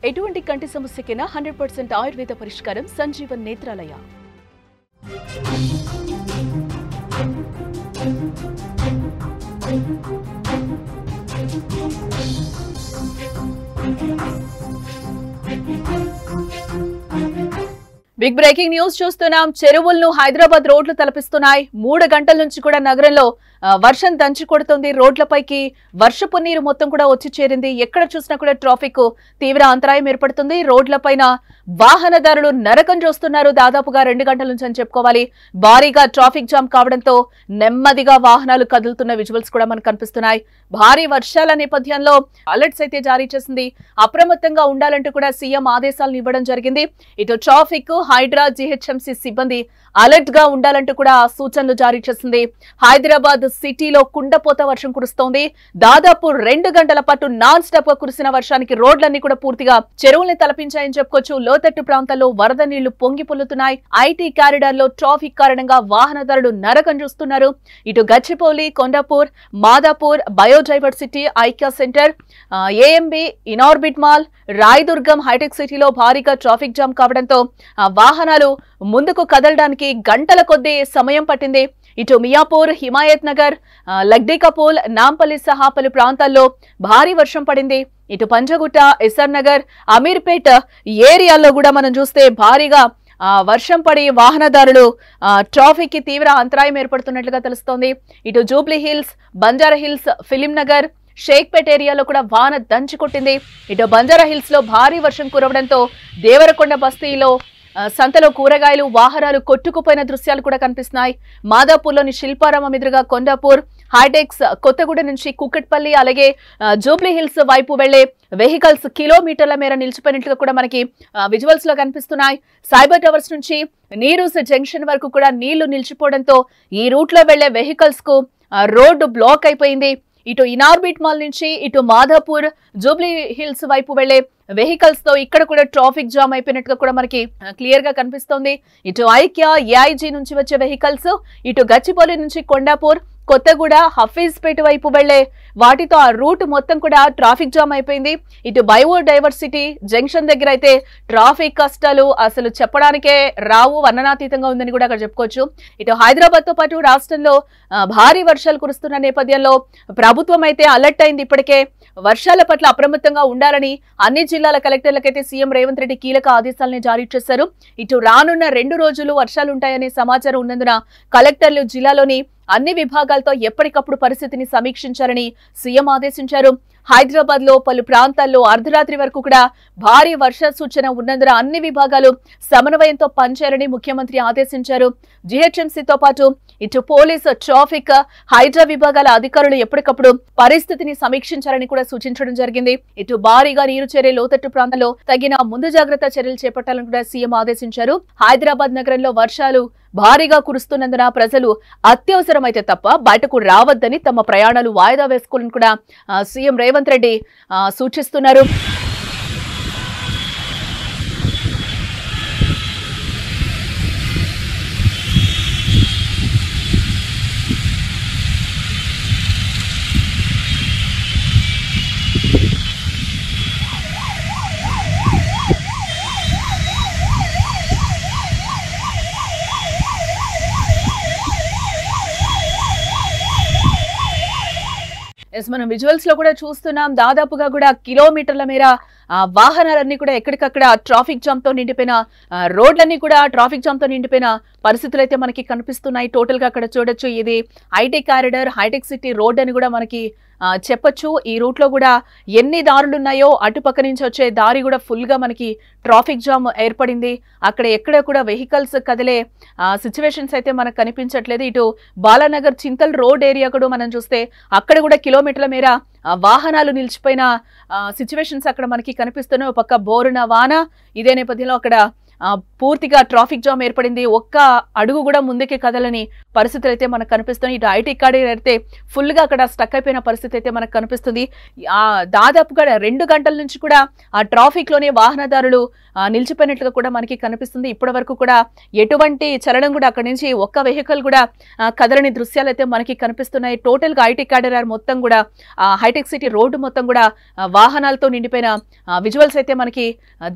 ఎటువంటి కంటి సమస్యకైనా 100% ఆయుర్వేద పరిష్కారం Sanjeevan Netralaya. Big breaking news చూస్తున్నాం. చెరువులను హైదరాబాద్ రోడ్లు తలపిస్తున్నాయి. 3 గంటల నుంచి కూడా నగరంలో వర్షం దంచి కొడుతుంది. రోడ్లపైకి వర్షపు నీరు మొత్తం కూడా వచ్చి చేరింది. ఎక్కడ చూసినా కూడా ట్రాఫిక్ తీవ్ర అంతరాయం ఏర్పడుతుంది. రోడ్లపైన వాహనదారులు నరకం చూస్తున్నారు. దాదాపుగా 2 గంటల నుంచి అని చెప్పుకోవాలి. భారీగా ట్రాఫిక్ జామ్ కావడంతో నెమ్మదిగా వాహనాలు కదులుతున్న విజువల్స్ కూడా మనకు కనిపిస్తున్నాయి. భారీ వర్షాల నేపథ్యంలో అలర్ట్స్ అయితే జారీ చేసింది. అప్రమత్తంగా ఉండాలంటూ కూడా సీఎం ఆదేశాలను ఇవ్వడం జరిగింది. ఇటు ట్రాఫిక్, హైడ్రా, జీహెచ్ఎంసీ సిబ్బంది అలర్ట్ గా ఉండాలంటూ కూడా సూచనలు జారీ చేసింది. హైదరాబాద్ సిటీలో కుండపోత వర్షం కురుస్తోంది. దాదాపు 2 గంటల పాటు నాన్ స్టాప్ గా కురిసిన వర్షానికి రోడ్లన్నీ కూడా పూర్తిగా చెరువుల్ని తలపించాయని చెప్పుకోవచ్చు. లోతట్టు ప్రాంతాల్లో వరద నీళ్లు పొంగి పొల్లుతున్నాయి. ఐటీ కారిడార్ లో ట్రాఫిక్ కారణంగా వాహనదారులు నరకం చూస్తున్నారు. ఇటు Gachibowli, Kondapur, Madhapur, biodiversity, IKEA centre, AMB, Inorbit mall, Rayadurgam, hitech సిటీలో భారీగా ట్రాఫిక్ జామ్ కావడంతో వాహనాలు ముందుకు కదలడానికి గంటల కొద్దీ సమయం పట్టింది. ఇటు మియాపూర్, హిమాయత్ నగర్, లగ్డీకపూల్, నాంపల్లి సహా పలు ప్రాంతాల్లో భారీ వర్షం పడింది. ఇటు పంజగుట్ట, ఎస్ఆర్ నగర్, అమీర్పేట్ ఏరియాల్లో కూడా మనం చూస్తే భారీగా వర్షం పడి వాహనదారులు ట్రాఫిక్ కి తీవ్ర అంతరాయం ఏర్పడుతున్నట్లుగా తెలుస్తోంది. ఇటు Jubilee hills, Banjara hills, film Nagar, Shaikpet ఏరియాలో కూడా వాన దంచి కొట్టింది. ఇటు బంజారా హిల్స్ లో భారీ వర్షం కురవడంతో దేవరకొండ బస్తీలో సంతలో కూరగాయలు, వాహనాలు కొట్టుకుపోయిన దృశ్యాలు కూడా కనిపిస్తున్నాయి. మాదాపూర్లోని శిల్పారామం ఎదురుగా కొండాపూర్, హైటెక్స్, కొత్తగూడ నుంచి కుక్కట్పల్లి, అలాగే జూబ్లీ హిల్స్ వైపు వెళ్లే వెహికల్స్ కిలోమీటర్ల మేర నిలిచిపోయినట్లుగా కూడా మనకి విజువల్స్ లో కనిపిస్తున్నాయి. సైబర్ టవర్స్ నుంచి నీరూస్ జంక్షన్ వరకు కూడా నీళ్లు నిలిచిపోవడంతో ఈ రూట్ లో వెళ్లే వెహికల్స్ కు రోడ్డు బ్లాక్ అయిపోయింది. ఇటు ఇనార్బిట్ మాల్ నుంచి ఇటు మాదాపూర్, జూబ్లీ హిల్స్ వైపు వెళ్లే వెహికల్స్ తో ఇక్కడ కూడా ట్రాఫిక్ జామ్ అయిపోయినట్టుగా కూడా మనకి క్లియర్ గా కనిపిస్తోంది. ఇటు ఐక్యా, ఏఐజీ నుంచి వచ్చే వెహికల్స్, ఇటు గచ్చిబౌలి నుంచి కొండాపూర్, కొత్తగూడ, హఫీజ్పేట వైపు వెళ్లే వాటితో ఆ రూట్ మొత్తం కూడా ట్రాఫిక్ జామ్ అయిపోయింది. ఇటు బయోడైవర్సిటీ జంక్షన్ దగ్గర అయితే ట్రాఫిక్ కష్టాలు అసలు చెప్పడానికే రావు, వర్ణనాతీతంగా ఉందని కూడా అక్కడ చెప్పుకోవచ్చు. ఇటు హైదరాబాద్ తో పాటు రాష్ట్రంలో భారీ వర్షాలు కురుస్తున్న నేపథ్యంలో ప్రభుత్వం అయితే అలర్ట్ అయింది. ఇప్పటికే వర్షాల పట్ల అప్రమత్తంగా ఉండాలని అన్ని జిల్లాల కలెక్టర్లకైతే సీఎం రేవంత్ రెడ్డి కీలక ఆదేశాలను జారీ చేశారు. ఇటు రానున్న 2 రోజులు వర్షాలుంటాయనే సమాచారం ఉన్నందున కలెక్టర్లు జిల్లాలోని అన్ని విభాగాలతో ఎప్పటికప్పుడు పరిస్థితిని సమీక్షించాలని సీఎం ఆదేశించారు. హైదరాబాద్ లో పలు ప్రాంతాల్లో అర్ధరాత్రి వరకు కూడా భారీ వర్ష సూచన ఉన్నందున అన్ని విభాగాలు సమన్వయంతో పనిచేయాలని ముఖ్యమంత్రి ఆదేశించారు. జీహెచ్ఎంసీతో పాటు ఇటు పోలీసు, ట్రాఫిక్, హైడ్రా విభాగాల అధికారులు ఎప్పటికప్పుడు పరిస్థితిని సమీక్షించాలని కూడా సూచించడం జరిగింది. ఇటు భారీగా నీరు చేరే లోతట్టు ప్రాంతాల్లో తగిన ముందు జాగ్రత్త చర్యలు చేపట్టాలని కూడా సీఎం ఆదేశించారు. హైదరాబాద్ నగరంలో వర్షాలు భారీగా కురుస్తున్నందున ప్రజలు అత్యవసరమైతే తప్ప బయటకు రావద్దని, తమ ప్రయాణాలు వాయిదా వేసుకోవాలని కూడా సీఎం రేవంత్ రెడ్డి సూచిస్తున్నారు. మనం విజువల్స్ లో కూడా చూస్తున్నాం. దాదాపుగా కూడా కిలోమీటర్ల మేర వాహనాలన్నీ కూడా ఎక్కడికక్కడ ట్రాఫిక్ జామ్ తో నిండిపోయిన రోడ్లన్నీ కూడా ట్రాఫిక్ జామ్ తో నిండిపోయిన పరిస్థితులు అయితే మనకి కనిపిస్తున్నాయి. టోటల్ గా అక్కడ చూడొచ్చు, ఇది IT corridor, hitech city road అని కూడా మనకి చెప్పొచ్చు. ఈ రూట్ లో కూడా ఎన్ని దారులు ఉన్నాయో అటుపక్క నుంచి వచ్చే దారి కూడా ఫుల్ గా మనకి ట్రాఫిక్ జామ్ ఏర్పడింది. అక్కడ ఎక్కడ కూడా వెహికల్స్ కదిలే సిచ్యువేషన్స్ అయితే మనకు కనిపించట్లేదు. ఇటు బాలానగర్, చింతల్ రోడ్ ఏరియా కూడా మనం చూస్తే అక్కడ కూడా కిలోమీటర్ల మేర వాహనాలు నిలిచిపోయిన సిచ్యువేషన్స్ అక్కడ మనకి కనిపిస్తున్నాయి. ఒక పక్క బోరున వాన, ఇదే నేపథ్యంలో అక్కడ పూర్తిగా ట్రాఫిక్ జామ్ ఏర్పడింది. ఒక్క అడుగు కూడా ముందుకి కదలని పరిస్థితులు అయితే మనకు కనిపిస్తున్నాయి. ఇటు ఐటీ కారిడార్ అయితే ఫుల్ గా అక్కడ స్టక్ అయిపోయిన పరిస్థితి అయితే మనకు కనిపిస్తుంది. దాదాపుగా 2 గంటల నుంచి కూడా ఆ ట్రాఫిక్ లోనే వాహనదారులు నిలిచిపోయినట్లుగా కూడా మనకి కనిపిస్తుంది. ఇప్పటి వరకు కూడా ఎటువంటి చలనం కూడా అక్కడి నుంచి ఒక్క వెహికల్ కూడా కదలని దృశ్యాలు అయితే మనకి కనిపిస్తున్నాయి. టోటల్ గా ఐటీ కారిడార్ మొత్తం కూడా హైటెక్ సిటీ రోడ్డు మొత్తం కూడా వాహనాలతో నిండిపోయిన విజువల్స్ అయితే మనకి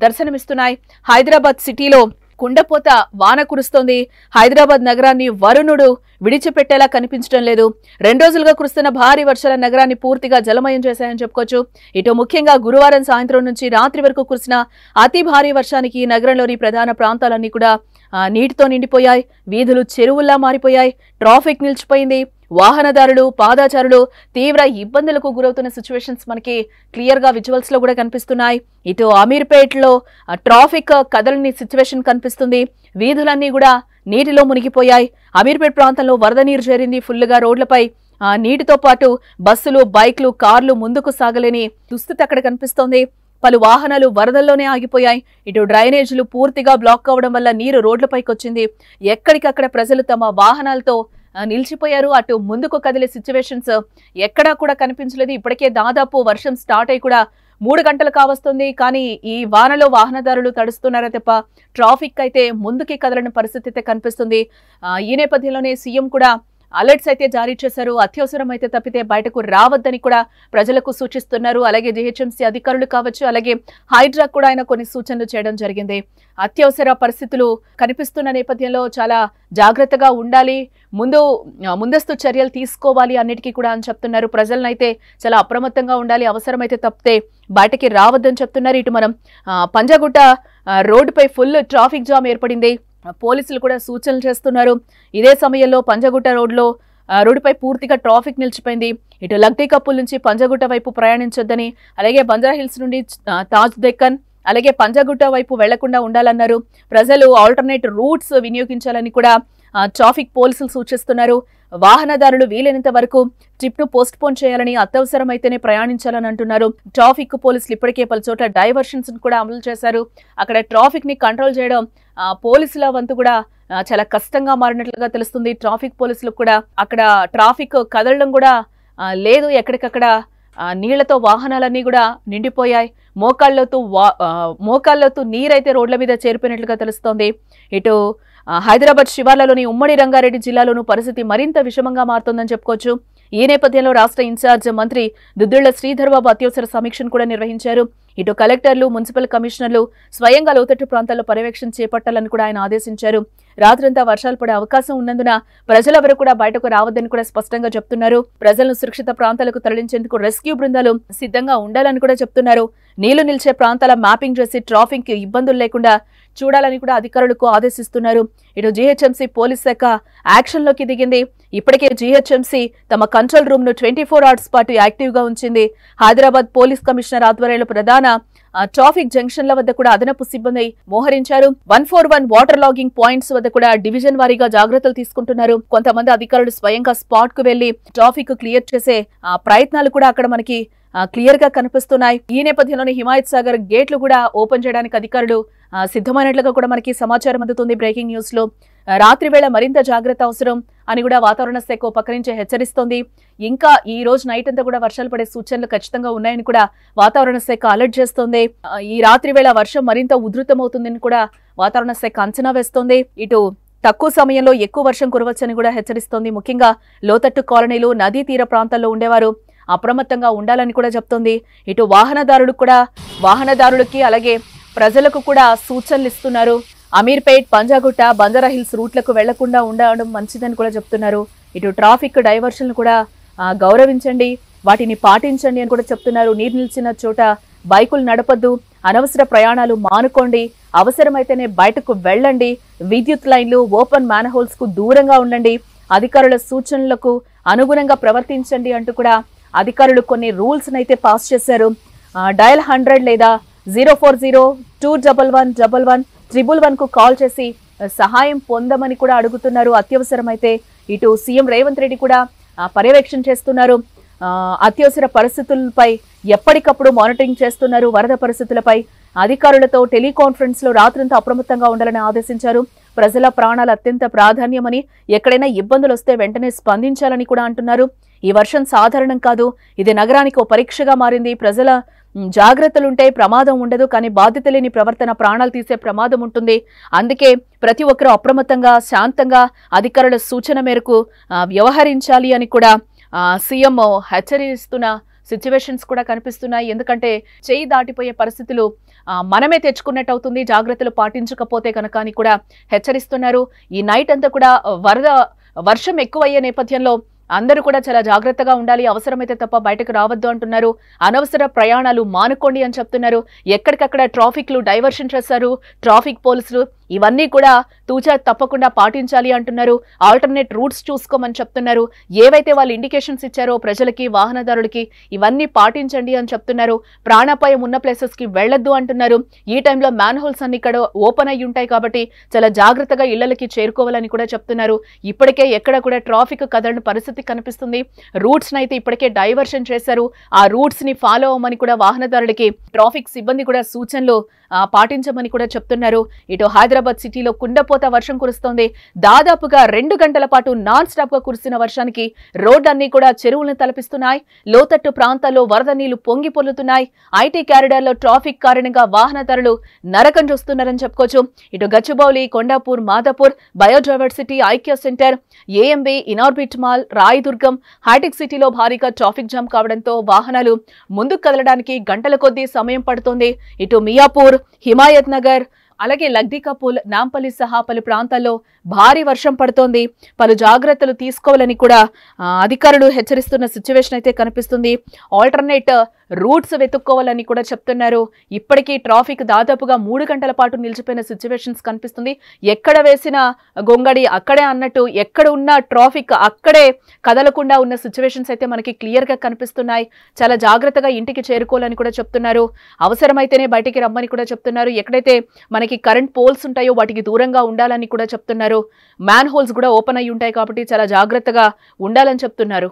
దర్శనమిస్తున్నాయి. హైదరాబాద్ సిటీలో కుండపోత వాన కురుస్తోంది. హైదరాబాద్ నగరాన్ని వరుణుడు విడిచిపెట్టేలా కనిపించడం లేదు. 2 రోజులుగా కురుస్తున్న భారీ వర్షాల నగరాన్ని పూర్తిగా జలమయం చేశాయని చెప్పుకోవచ్చు. ఇటు ముఖ్యంగా గురువారం సాయంత్రం నుంచి రాత్రి వరకు కురిసిన అతి భారీ వర్షానికి నగరంలోని ప్రధాన ప్రాంతాలన్నీ కూడా నీటితో నిండిపోయాయి. వీధులు చెరువుల్లా మారిపోయాయి. ట్రాఫిక్ నిలిచిపోయింది. వాహనదారులు పాదాచారులు తీవ్ర ఇబ్బందులకు గురవుతున్న సిచ్యువేషన్స్ మనకి క్లియర్ గా విజువల్స్ లో కూడా కనిపిస్తున్నాయి. ఇటు అమీర్పేట్ లో ట్రాఫిక్ కదలని సిచ్యువేషన్ కనిపిస్తుంది. వీధులన్నీ కూడా నీటిలో మునిగిపోయాయి. అమీర్పేట్ ప్రాంతంలో వరద నీరు చేరింది. ఫుల్ గా రోడ్లపై నీటితో పాటు బస్సులు బైక్లు కార్లు ముందుకు సాగలేని దుస్థితి అక్కడ కనిపిస్తోంది. పలు వాహనాలు వరదల్లోనే ఆగిపోయాయి. ఇటు డ్రైనేజీలు పూర్తిగా బ్లాక్ అవడం వల్ల నీరు రోడ్లపైకి వచ్చింది. ఎక్కడికక్కడ ప్రజలు తమ వాహనాలతో నిలిచిపోయారు. అటు ముందుకు కదిలే సిచ్యువేషన్స్ ఎక్కడా కూడా కనిపించలేదు. ఇప్పటికే దాదాపు వర్షం స్టార్ట్ అయి కూడా 3 గంటలు కావస్తుంది. కానీ ఈ వానలో వాహనదారులు తడుస్తున్నారా తప్ప ట్రాఫిక్ అయితే ముందుకి కదలని పరిస్థితి అయితే కనిపిస్తుంది. ఈ నేపథ్యంలోనే సీఎం కూడా అలర్ట్స్ అయితే జారీ చేశారు. అత్యవసరం అయితే తప్పితే బయటకు రావద్దని కూడా ప్రజలకు సూచిస్తున్నారు. అలాగే జీహెచ్ఎంసీ అధికారులు కావచ్చు, అలాగే హైడ్రా కూడా ఆయన కొన్ని సూచనలు చేయడం జరిగింది. అత్యవసర పరిస్థితులు కనిపిస్తున్న నేపథ్యంలో చాలా జాగ్రత్తగా ఉండాలి, ముందస్తు చర్యలు తీసుకోవాలి అన్నిటికీ కూడా అని చెప్తున్నారు. ప్రజలనైతే చాలా అప్రమత్తంగా ఉండాలి, అవసరమైతే తప్పితే బయటకి రావద్దని చెప్తున్నారు. ఇటు మనం పంజాగుట్ట రోడ్డుపై ఫుల్ ట్రాఫిక్ జామ్ ఏర్పడింది. పోలీసులు కూడా సూచనలు చేస్తున్నారు. ఇదే సమయంలో పంజాగుట్ట రోడ్డుపై పూర్తిగా ట్రాఫిక్ నిలిచిపోయింది. ఇటు లగ్డీ కప్పుల నుంచి పంజాగుట్ట వైపు ప్రయాణించొద్దని, అలాగే బంజారా హిల్స్ నుండి తాజ్ డెక్కన్, అలాగే పంజాగుట్ట వైపు వెళ్లకుండా ఉండాలన్నారు. ప్రజలు ఆల్టర్నేట్ రూట్స్ వినియోగించాలని కూడా ట్రాఫిక్ పోలీసులు సూచిస్తున్నారు. వాహనదారులు వీలైనంత వరకు ట్రిప్ ను పోస్ట్ పోన్ చేయాలని, అత్యవసరమైతేనే ప్రయాణించాలని అంటున్నారు. ట్రాఫిక్ పోలీసులు ఇప్పటికే పలుచోట్ల డైవర్షన్స్ కూడా అమలు చేశారు. అక్కడ ట్రాఫిక్ ని కంట్రోల్ చేయడం పోలీసుల వంతు కూడా చాలా కష్టంగా మారినట్లుగా తెలుస్తుంది. ట్రాఫిక్ పోలీసులకు కూడా అక్కడ ట్రాఫిక్ కదలడం కూడా లేదు. ఎక్కడికక్కడ నీళ్లతో వాహనాలన్నీ కూడా నిండిపోయాయి. మోకాళ్లతో నీరైతే రోడ్ల మీద చేరిపోయినట్లుగా తెలుస్తోంది. ఇటు హైదరాబాద్ శివార్లలోని ఉమ్మడి రంగారెడ్డి జిల్లాలోనూ పరిస్థితి మరింత విషమంగా మారుతోందని చెప్పుకోవచ్చు. ఈ నేపథ్యంలో రాష్ట్ర ఇన్ఛార్జ్ మంత్రి దుద్దిళ్ల శ్రీధర్ బాబు అత్యవసర సమీక్షను కూడా నిర్వహించారు. ఇటు కలెక్టర్లు, మున్సిపల్ కమిషనర్లు స్వయంగా లోతట్టు ప్రాంతాల్లో పర్యవేక్షణ చేపట్టాలని కూడా ఆయన ఆదేశించారు. రాత్రంతా వర్షాలు పడే అవకాశం ఉన్నందున ప్రజలెవరూ కూడా బయటకు రావద్దని కూడా స్పష్టంగా చెప్తున్నారు. ప్రజలను సురక్షిత ప్రాంతాలకు తరలించేందుకు రెస్క్యూ బృందాలు సిద్ధంగా ఉండాలని కూడా చెప్తున్నారు. నీళ్లు నిలిచే ప్రాంతాల మ్యాపింగ్ చేసి ట్రాఫిక్ ఇబ్బందులు లేకుండా చూడాలని కూడా అధికారులకు ఆదేశిస్తున్నారు. ఇటు జీహెచ్ఎంసీ పోలీస్ శాఖ యాక్షన్ లోకి దిగింది. ఇప్పటికే జీహెచ్ఎంసీ తమ కంట్రోల్ రూమ్ ను 24 hours పాటు యాక్టివ్ గా ఉంచింది. హైదరాబాద్ పోలీస్ కమిషనర్ ఆధ్వర్యంలో ప్రధాన ట్రాఫిక్ జంక్షన్ల వద్ద కూడా అదనపు సిబ్బంది మోహరించారు. 141 వాటర్ లాగింగ్ పాయింట్స్ వద్ద కూడా డివిజన్ వారీగా జాగ్రత్తలు తీసుకుంటున్నారు. కొంతమంది అధికారులు స్వయంగా స్పాట్ కు వెళ్లి ట్రాఫిక్ క్లియర్ చేసే ప్రయత్నాలు కూడా అక్కడ మనకి క్లియర్ గా కనిపిస్తున్నాయి. ఈ నేపథ్యంలోనే హిమాయత్ సాగర్ గేట్లు కూడా ఓపెన్ చేయడానికి అధికారులు సిద్ధమైనట్లుగా కూడా మనకి సమాచారం అందుతుంది. బ్రేకింగ్ న్యూస్ లో రాత్రి వేళ మరింత జాగ్రత్త అవసరం అని కూడా వాతావరణ శాఖ పక్క నుంచి హెచ్చరిస్తోంది. ఇంకా ఈ రోజు నైట్ అంతా కూడా వర్షాలు పడే సూచనలు ఖచ్చితంగా ఉన్నాయని కూడా వాతావరణ శాఖ అలర్ట్ చేస్తోంది. ఈ రాత్రి వేళ వర్షం మరింత ఉధృతమవుతుందని కూడా వాతావరణ శాఖ అంచనా వేస్తోంది. ఇటు తక్కువ సమయంలో ఎక్కువ వర్షం కురవచ్చని కూడా హెచ్చరిస్తోంది. ముఖ్యంగా లోతట్టు కాలనీలు, నదీ తీర ప్రాంతాల్లో ఉండేవారు అప్రమత్తంగా ఉండాలని కూడా చెప్తోంది. ఇటు వాహనదారులకి అలాగే ప్రజలకు కూడా సూచనలు ఇస్తున్నారు. అమీర్పేట్, పంజాగుట్ట, బంజారా హిల్స్ రూట్లకు వెళ్లకుండా ఉండడం మంచిదని కూడా చెప్తున్నారు. ఇటు ట్రాఫిక్ డైవర్షన్లు కూడా గౌరవించండి, వాటిని పాటించండి అని కూడా చెప్తున్నారు. నీరు నిలిచిన చోట బైకులు నడపద్దు, అనవసర ప్రయాణాలు మానుకోండి, అవసరమైతేనే బయటకు వెళ్ళండి, విద్యుత్ లైన్లు, ఓపెన్ మ్యాన్హోల్స్ కు దూరంగా ఉండండి, అధికారుల సూచనలకు అనుగుణంగా ప్రవర్తించండి అంటూ కూడా అధికారులు కొన్ని రూల్స్ అయితే పాస్ చేశారు. డయల్ 100 లేదా 040-211-11-111 కు కాల్ చేసి సహాయం పొందమని కూడా అడుగుతున్నారు. అత్యవసరమైతే ఇటు సీఎం రేవంత్ రెడ్డి కూడా పర్యవేక్షణ చేస్తున్నారు. అత్యవసర పరిస్థితులపై ఎప్పటికప్పుడు మానిటరింగ్ చేస్తున్నారు. వరద పరిస్థితులపై అధికారులతో టెలికాన్ఫరెన్స్ లో రాత్రంతా అప్రమత్తంగా ఉండాలని ఆదేశించారు. ప్రజల ప్రాణాలు అత్యంత ప్రాధాన్యమని, ఎక్కడైనా ఇబ్బందులు వస్తే వెంటనే స్పందించాలని కూడా అంటున్నారు. ఈ వర్షం సాధారణం కాదు, ఇది నగరానికి ఓ పరీక్షగా మారింది. ప్రజల జాగ్రత్తలుంటే ప్రమాదం ఉండదు, కానీ బాధ్యత లేని ప్రవర్తన ప్రాణాలు తీసే ప్రమాదం ఉంటుంది. అందుకే ప్రతి ఒక్కరూ అప్రమత్తంగా, శాంతంగా అధికారుల సూచన మేరకు వ్యవహరించాలి అని కూడా సీఎం హెచ్చరిస్తున్న సిచ్యువేషన్స్ కూడా కనిపిస్తున్నాయి. ఎందుకంటే చేయి దాటిపోయే పరిస్థితులు మనమే తెచ్చుకున్నట్టు అవుతుంది జాగ్రత్తలు పాటించకపోతే కనుక అని కూడా హెచ్చరిస్తున్నారు. ఈ నైట్ అంతా కూడా వర్షం ఎక్కువయ్యే నేపథ్యంలో అందరూ కూడా చాలా జాగ్రత్తగా ఉండాలి, అవసరమైతే తప్ప బయటకు రావద్దు అంటున్నారు. అనవసర ప్రయాణాలు మానుకోండి అని చెప్తున్నారు. ఎక్కడికక్కడ ట్రాఫిక్లు డైవర్షన్ చేశారు ట్రాఫిక్ పోలీసులు, ఇవన్నీ కూడా తూచా తప్పకుండా పాటించాలి అంటున్నారు. ఆల్టర్నేట్ రూట్స్ చూసుకోమని చెప్తున్నారు. ఏవైతే వాళ్ళు ఇండికేషన్స్ ఇచ్చారో ప్రజలకి, వాహనదారులకి ఇవన్నీ పాటించండి అని చెప్తున్నారు. ప్రాణాపాయం ఉన్న ప్లేసెస్ కి వెళ్లొద్దు అంటున్నారు. ఈ టైంలో మ్యాన్ హోల్స్ అన్ని ఇక్కడ ఓపెన్ అయ్యి ఉంటాయి కాబట్టి చాలా జాగ్రత్తగా ఇళ్లకి చేరుకోవాలని కూడా చెప్తున్నారు. ఇప్పటికే ఎక్కడ కూడా ట్రాఫిక్ కదలని పరిస్థితి కనిపిస్తుంది. రూట్స్ అయితే ఇప్పటికే డైవర్షన్ చేశారు. ఆ రూట్స్ ని ఫాలో అవ్వమని కూడా వాహనదారులకి ట్రాఫిక్ సిబ్బంది కూడా సూచనలు పాటించమని కూడా చెప్తున్నారు. ఇటు హైదరాబాద్ సిటీలో కుండపోత వర్షం కురుస్తోంది. దాదాపుగా 2 గంటల పాటు నాన్ స్టాప్ గా కురిసిన వర్షానికి రోడ్లన్నీ కూడా చెరువులను తలపిస్తున్నాయి. లోతట్టు ప్రాంతాల్లో వరద నీళ్లు పొంగి పొర్లుతున్నాయి. ఐటీ క్యారిడార్ లో ట్రాఫిక్ కారణంగా వాహనదారులు నరకం చూస్తున్నారని చెప్పుకోవచ్చు. ఇటు Gachibowli, Kondapur, Madhapur, biodiversity, IKEA centre, AMB, Inorbit mall, Rayadurgam, hitech సిటీలో భారీగా ట్రాఫిక్ జామ్ కావడంతో వాహనాలు ముందుకు కదలడానికి గంటల కొద్దీ సమయం పడుతోంది. ఇటు మియాపూర్, హిమాయత్ నగర్, అలాగే లగ్దికాపూల్, నాంపల్లి సహా పలు ప్రాంతాల్లో భారీ వర్షం పడుతోంది. పలు జాగ్రత్తలు తీసుకోవాలని కూడా అధికారులు హెచ్చరిస్తున్న సిచ్యువేషన్ అయితే కనిపిస్తుంది. ఆల్టర్నేట్ రూట్స్ వెతుక్కోవాలని కూడా చెప్తున్నారు. ఇప్పటికీ ట్రాఫిక్ దాదాపుగా 3 గంటల పాటు నిలిచిపోయిన సిచ్యువేషన్స్ కనిపిస్తుంది. ఎక్కడ వేసిన గొంగడి అక్కడే అన్నట్టు ఎక్కడ ఉన్న ట్రాఫిక్ అక్కడే కదలకుండా ఉన్న సిచ్యువేషన్స్ అయితే మనకి క్లియర్ గా కనిపిస్తున్నాయి. చాలా జాగ్రత్తగా ఇంటికి చేరుకోవాలని కూడా చెప్తున్నారు. అవసరమైతేనే బయటికి రమ్మని కూడా చెప్తున్నారు. ఎక్కడైతే మనకి కరెంట్ పోల్స్ ఉంటాయో వాటికి దూరంగా ఉండాలని కూడా చెప్తున్నారు. మ్యాన్ హోల్స్ కూడా ఓపెన్ అయ్యి ఉంటాయి కాబట్టి చాలా జాగ్రత్తగా ఉండాలని చెప్తున్నారు.